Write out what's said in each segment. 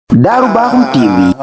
Daaru Baaxum TV.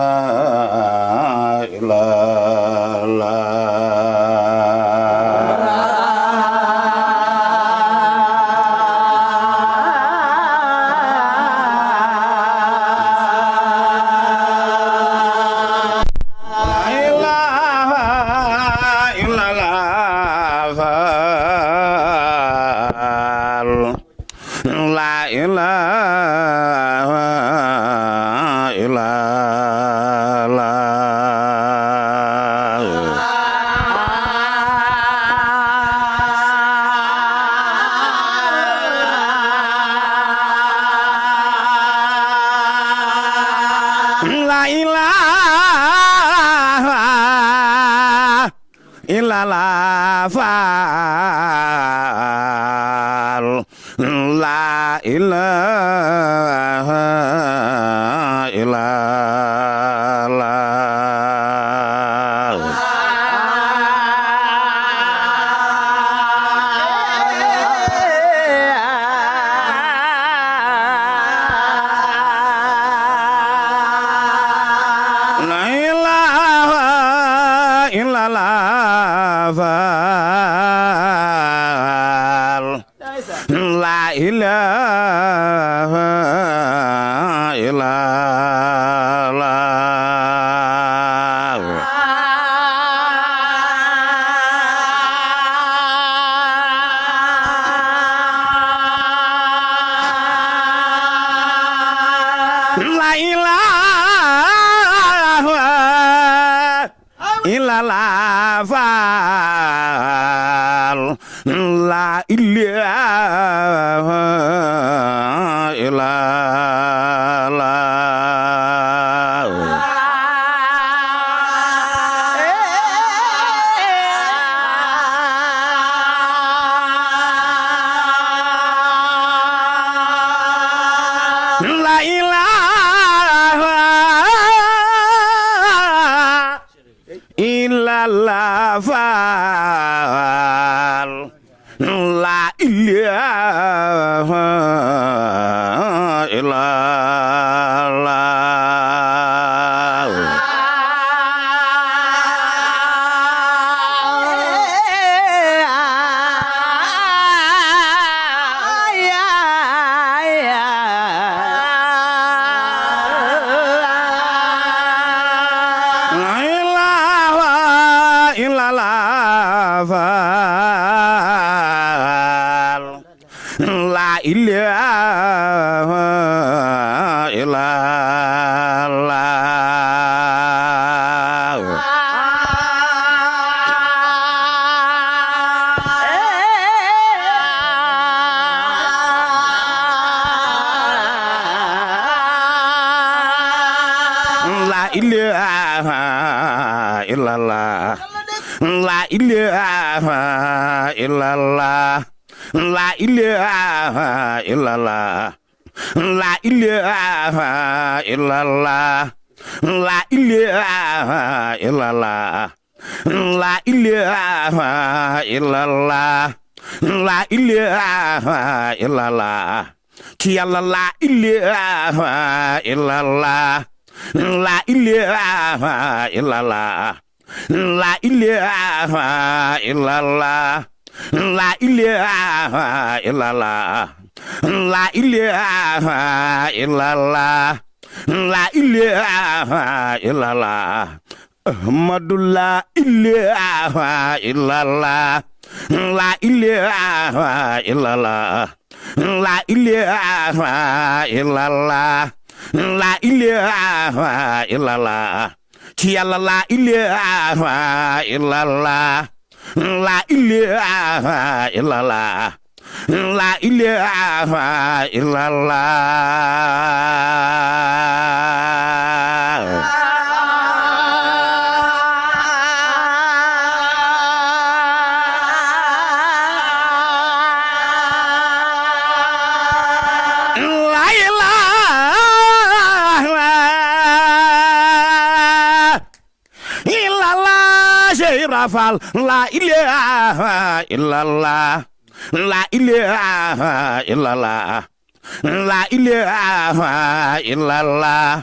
Ci Yàlla la ilaha illallah la ilaha illallah la ilaha illallah la ilaha illallah la ilaha illallah la ilaha illallah Ahmadu la ilaha illallah la ilaha illallah la ilaha illallah la ilaha illallah ci Yàlla la ilaha illallah la ilaha illallah la ilaha illallah Rafal la ilaha illallah la ilaha illallah la ilaha illallah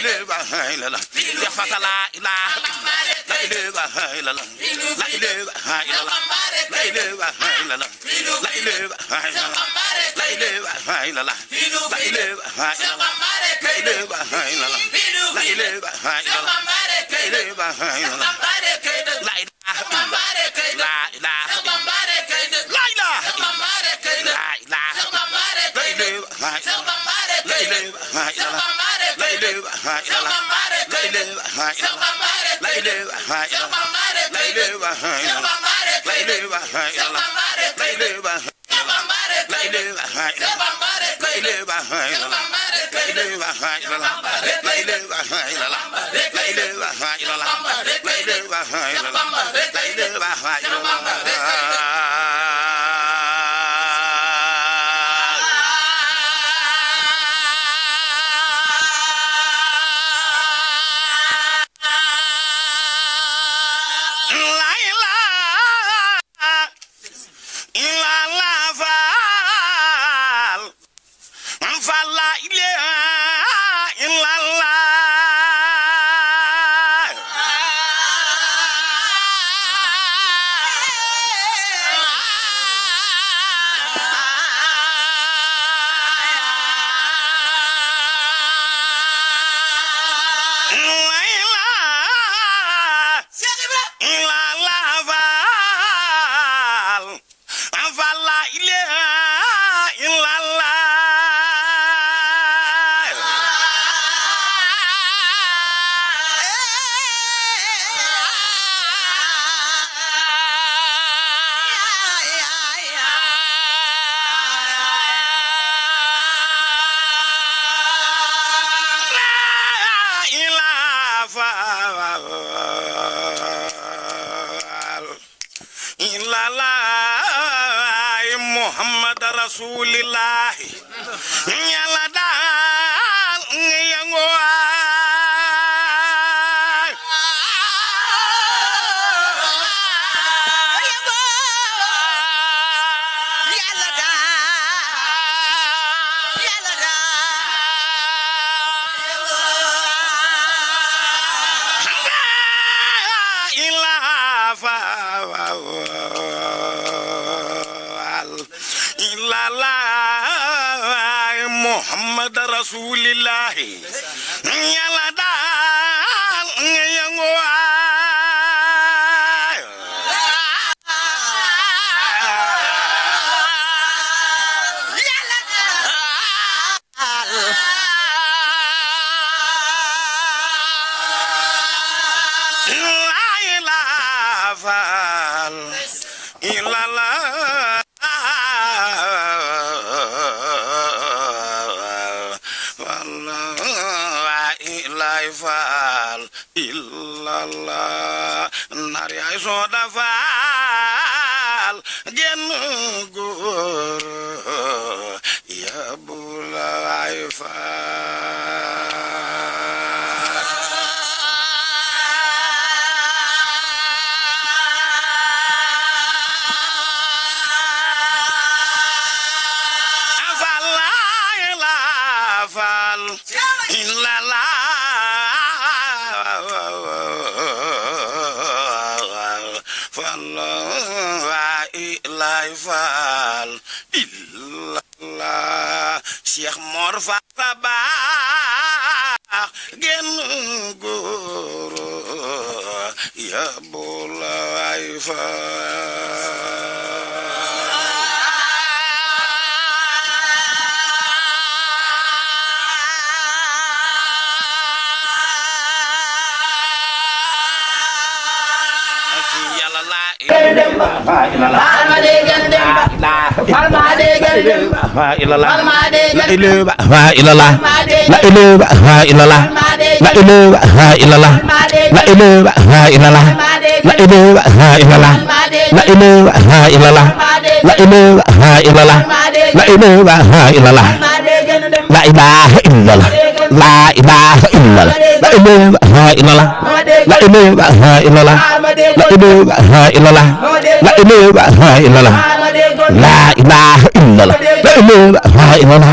ilaha illallah ya fata la ilaha la ilaha illallah la ilaha illallah la ilaha illallah la ilaha illallah la ilaha illallah la ilaha illallah la ilaha illallah la ilaha illallah la ilaha illallah la Muhammad Rasulillah nyala dal ngeyango Muhammad Rasulillah nyala dal ngeyango illallah nari ay soda faal genn góor ya bula ay faal faal illallah faal illallah Cheikh Mor Fata baax genn góor ya bula ay faal La ilaha illallah, la ilaha illallah, la ilaha illallah, la ilaha illallah, la ilaha illallah, la ilaha illallah, la ilaha illallah, la ilaha illallah,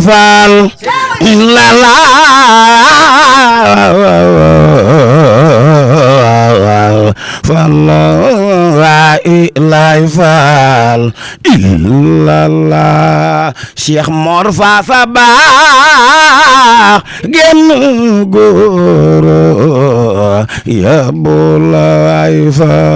faal illa la faal la ilaha faal illa la Cheikh Mor Faasa baax genn góor ya bulay faal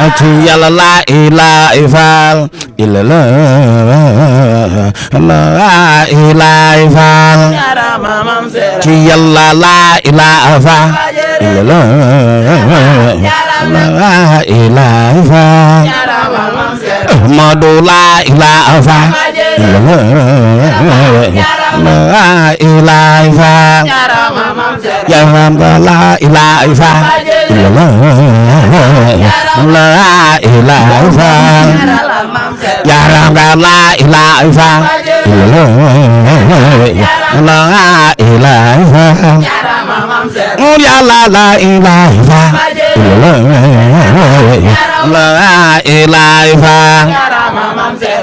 atu yàlla la ilaha faal illa la ilaha faal ci yàlla la ilaha faal illa la ilaha faal Ahmadu la ilaha faal illa la ilaha faal ya Ramba la ilaha faal illa la ilaha faal ya Ramba la ilaha faal la ilaha faal ya la ilaha faal la ilaha faal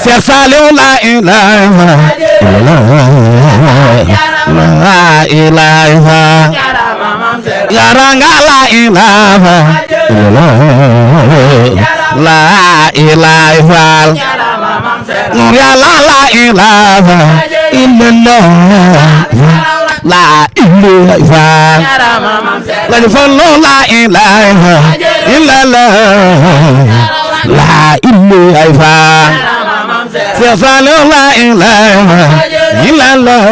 Cheikh Saliou la ilaha la ilaha ya Ranga la ilaha la ilaha Nur ya la ilaha illallah la ilaha la fallo la ilaha illallah la ilaha Cheikh Saliou la ilaha illallah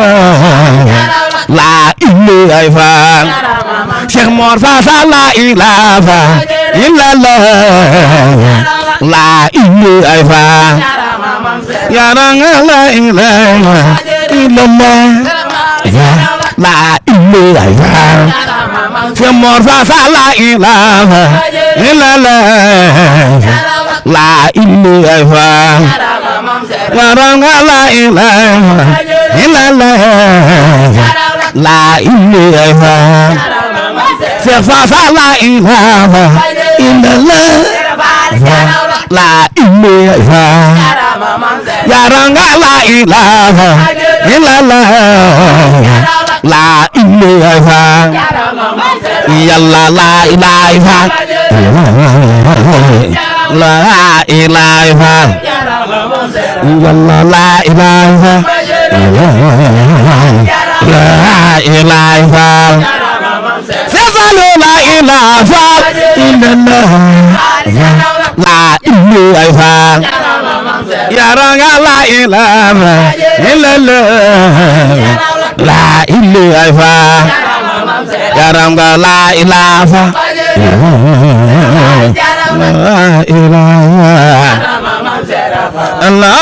la ilaha Cheikh Mor Faasa la ilaha illallah la ilaha ya Ranga la ilaha illallah la ilaha Cheikh Mor Faasa la ilaha illallah la ilaha ya Ranga la ilaha illallah la ilaha Cheikh Faasa la ilaha illallah la ilaha ya Ranga la ilaha illallah la ilaha yàlla la ilaha la ilaha yàlla la ilaha la ilaha Saliou la ilaha illallah la ilaha ya Ranga la ilaha illallah la ilaha ya Ranga la ilaha la ilaha la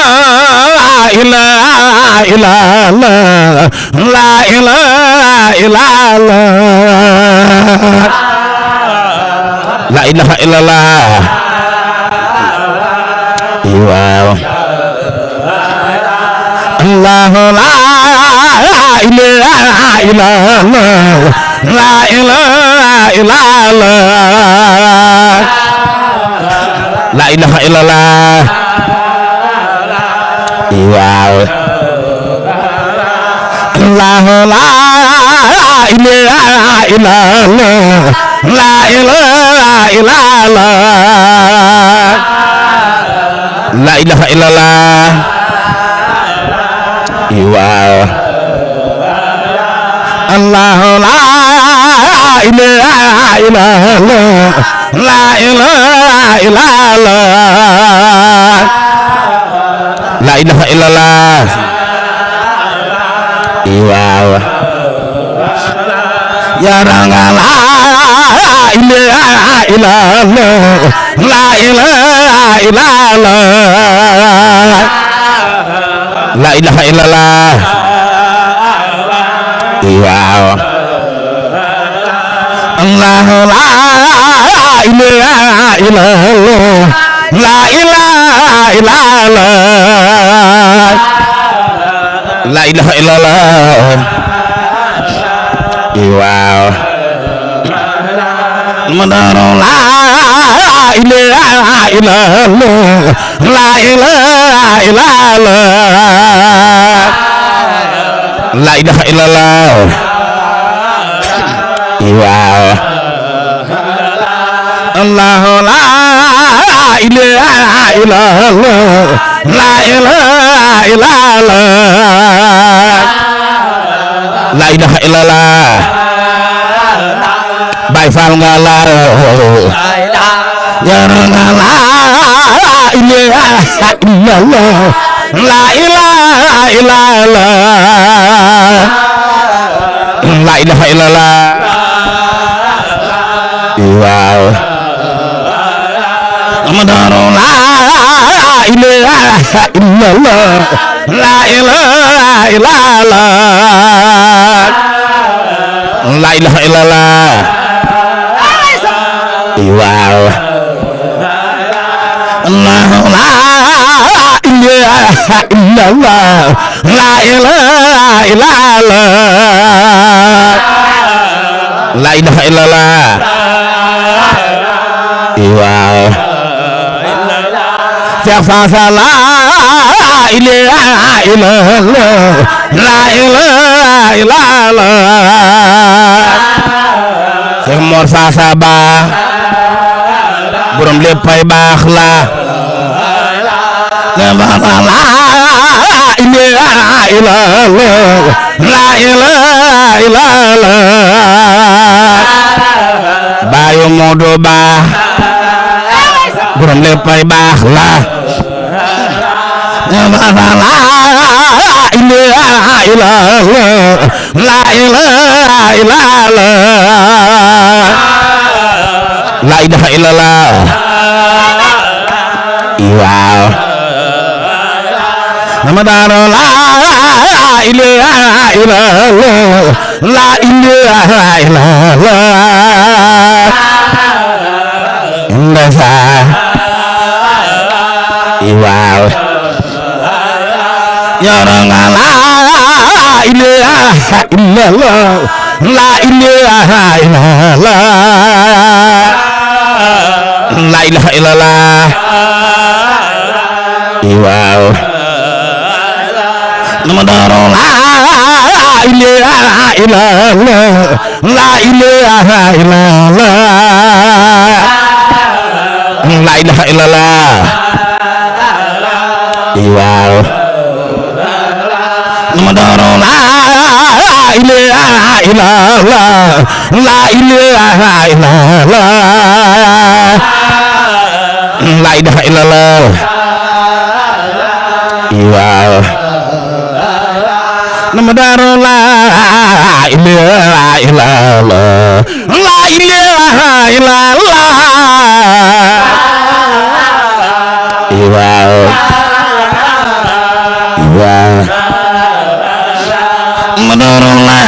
ilaha illallah la ilaha illallah la ilaha illallah wow Allah la ilaha illallah la ilaha illallah la ilaha illallah wow Allah la ilaha illallah la ilaha illallah la ilaha illallah wow Allah la ilaha illallah la ilaha illallah la ilaha illallah wow ya Ranga la ilaha illallah la ilaha illallah la ilaha illallah wow Allah la ilaha illallah la ilaha illallah la ilaha illallah waaw ma daaro la ilaha illallah la ilaha illallah la ilaha illallah waaw Allah la ilaha illallah la ilaha illallah la ilaha illallah Baay Faal nga la yara nga la ilaha illallah la ilaha illallah la ilaha illallah waaw Amadou la ilaha illallah la ilaha illallah la ilaha illallah waaw Allah la ilaha illallah la ilaha illallah la ilaha illallah waaw Cheikh Faasa la ilaha illallah la ilaha illallah Cheikh Mor Faasa ba borom léppay baax la la ilaha illallah la ilaha illallah Bayo Modou Ba borom léppay baax la la ilaha illallah la ilaha illallah la ilaha illallah waaw Ramadaan la ilaha illallah la ilaha illallah ndasa waaw yaranga la ilaha illallah la ilaha illallah la ilaha illallah waaw Ramadaan la ilaha illallah la ilaha illallah la ilaha illallah waaw Ramadaan la ilaha illallah la ilaha illallah la ilaha illallah waaw Ramadaan la ilaha illallah la ilaha illallah waaw waaw Ramadaan la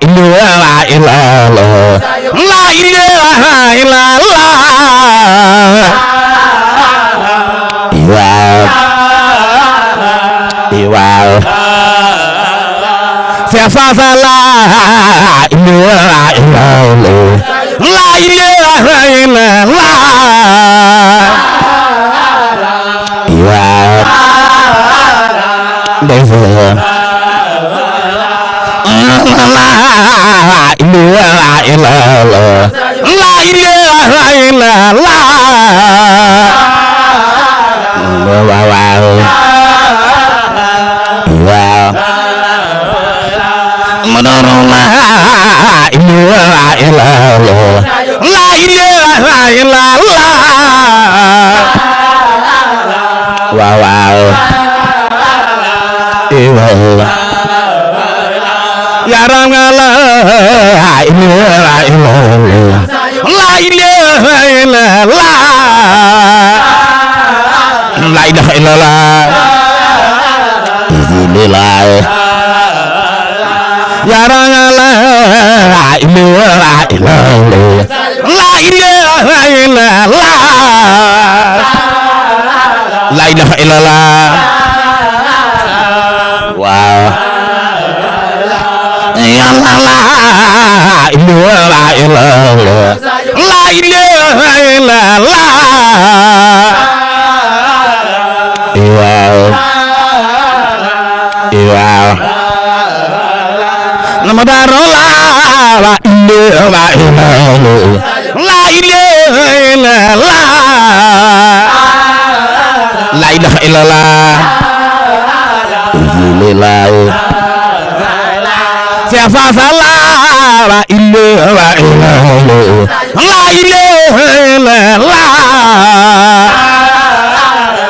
ilaha illallah la ilaha illallah waaw waaw Cheikh Faasa la ilaha illallah la ilaha illallah waaw ndeysaan la ilaha illallah la ilaha illallah waaw waaw waaw Ramadaan la ilaha illallah la ilaha illallah waaw waaw yaranga la ilaha illallah la ilaha illallah la ilaha illallah yaranga la ilaha illallah la ilaha illallah la ilaha illallah waaw ya la la ilaha illallah la ilaha illallah waaw nama daro la ilaha illallah la ilaha illallah la ilaha illallah siapa salah la ilaha illallah la ilaha illallah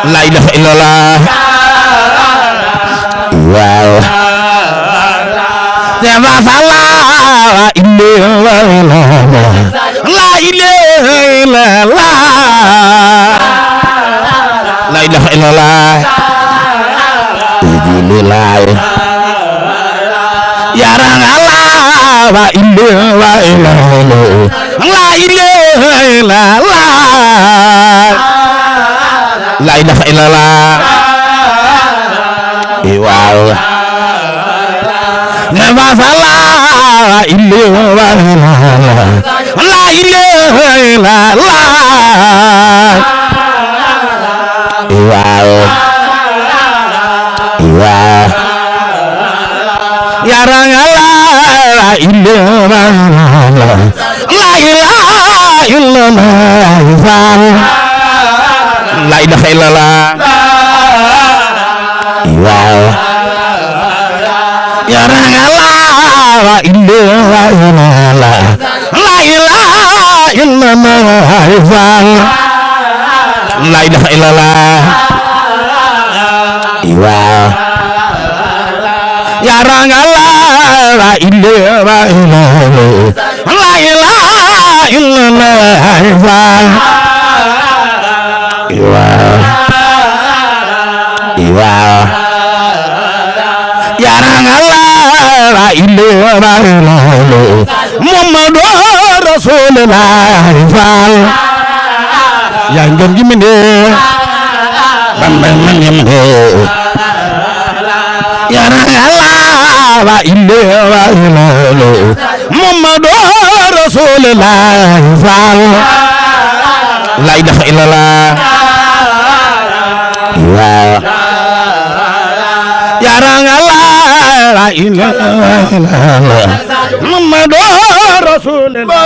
la ilaha illallah wow siapa salah la ilaha illallah la ilaha illallah la ilaha illallah ya Allah la ilaha illallah la ilaha illallah la ilaha illallah wow siapa salah la ilaha illallah la ilaha illallah wow wow ya Allah la ilaha illallah la ilaha illallah la ilaha illallah wow ya Allah la ilaha illallah la ilaha illallah la ilaha illallah wow ya Allah la ilaha illallah la ilaha illallah wow ya Allah la ilaha illallah Muhammadur Rasulullah ya ngam gi minde bam ya Allah la ilaha illallah Muhammadur Rasulullah la ilaha illallah ya Allah la ilaha illallah Muhammadur Rasulullah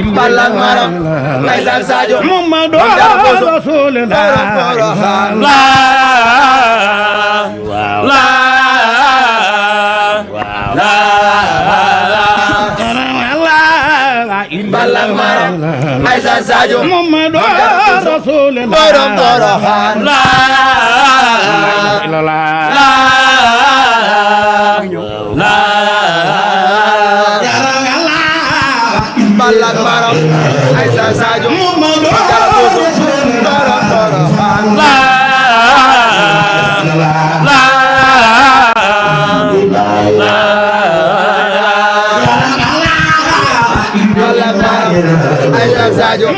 Balang maram Faisal Sadio Muhammadur Rasulullah Balang maram Faisal Sadio Muhammadur Rasulullah Balang maram Faisal Sadio Muhammadur Faisal Sadio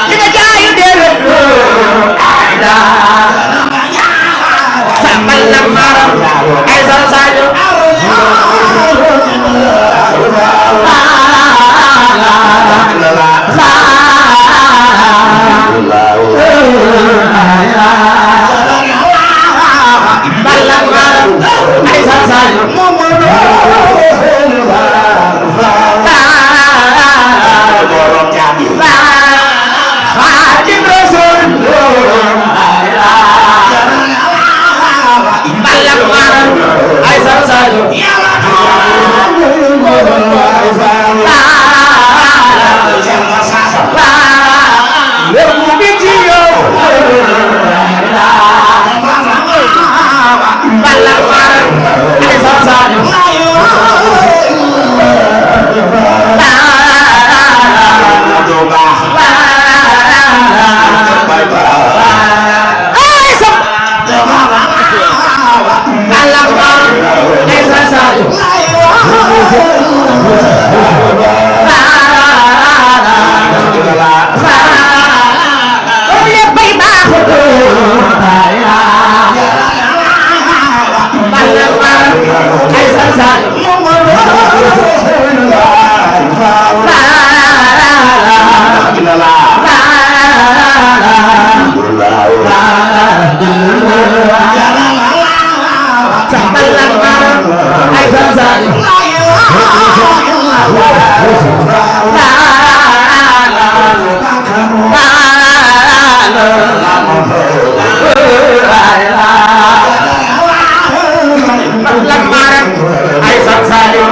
Kita jaayu deret ada sambal lambaram ay sal sajo balang ay sal sajo ay sal sajo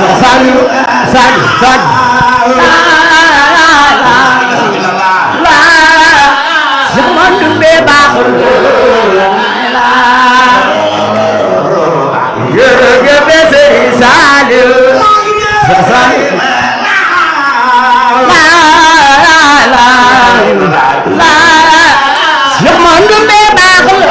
Salut, salut, salut. Mandumbe baaxul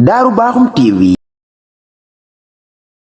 Darou Bakhoum TV